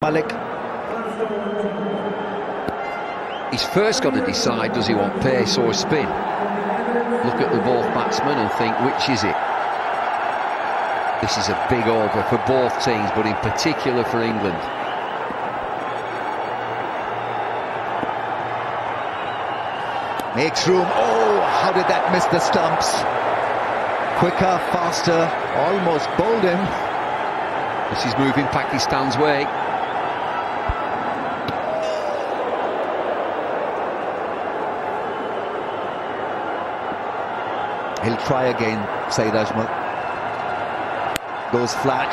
Malik. He's first got to decide, does he want pace or spin? Look at the both batsmen and think, which is it? This is a big over for both teams, but in particular for England. Makes room. Oh, how did that miss the stumps? Quicker, faster, almost bowled him. This is moving Pakistan's way. He'll try again, Saeed Ajmal. Goes flat,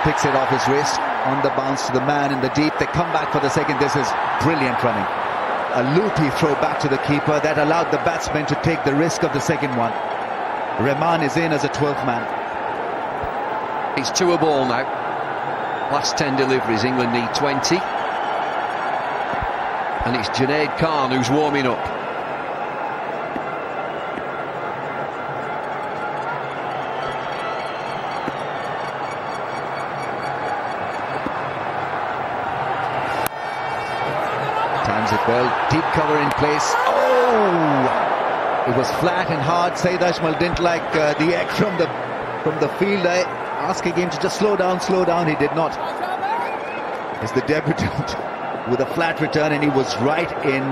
picks it off his wrist, on the bounce to the man in the deep. They come back for the second. This is brilliant running. A loopy throw back to the keeper that allowed the batsman to take the risk of the second one. Rahman is in as a 12th man. It's 2 a ball now. Last 10 deliveries, England need 20. And it's Junaid Khan who's warming up. Times it well, deep cover in place. Oh! It was flat and hard. Saeed Ajmal didn't like the egg from the field. Asking him to just slow down. He did not. It's the debutant with a flat return, and he was right in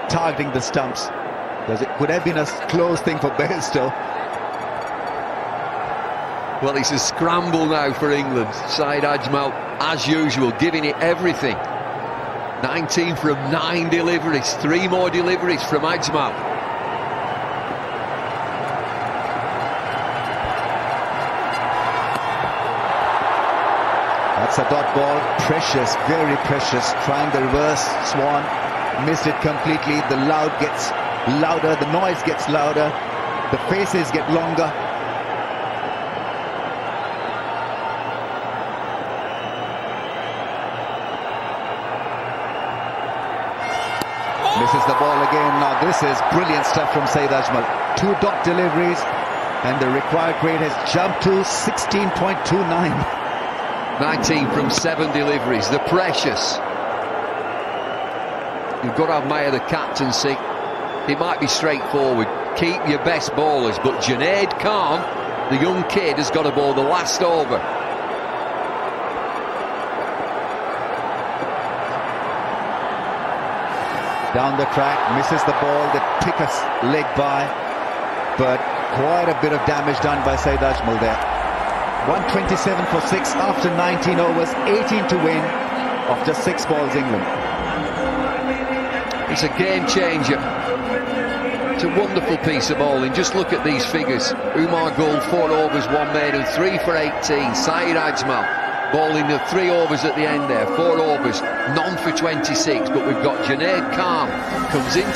targeting the stumps, because it could have been a close thing for Bairstow. Well, it's a scramble now for England. Saeed Ajmal, as usual, giving it everything. 19 from 9 deliveries, 3 more deliveries from Ajmal. That's a dot ball, precious, very precious. Trying the reverse swan, missed it completely. The loud gets louder, the noise gets louder, the faces get longer. Misses the ball again. Now this is brilliant stuff from Saeed Ajmal. 2 dot deliveries, and the required rate has jumped to 16.29. 19 from 7 deliveries, the precious. You've got to admire the captaincy. It might be straightforward, keep your best bowlers, but Junaid Khan, the young kid, has got to bowl the last over. Down the track, misses the ball, the thickest leg by, but quite a bit of damage done by Saeed Ajmal there. 127 for 6 after 19 overs, 18 to win of just 6 balls, England. It's a game changer. It's a wonderful piece of bowling. Just look at these figures. Umar Gul, 4 overs, 1 maiden, 3 for 18. Saeed Ajmal bowling the 3 overs at the end there, 4 overs, none for 26. But we've got Junaid Khan comes in.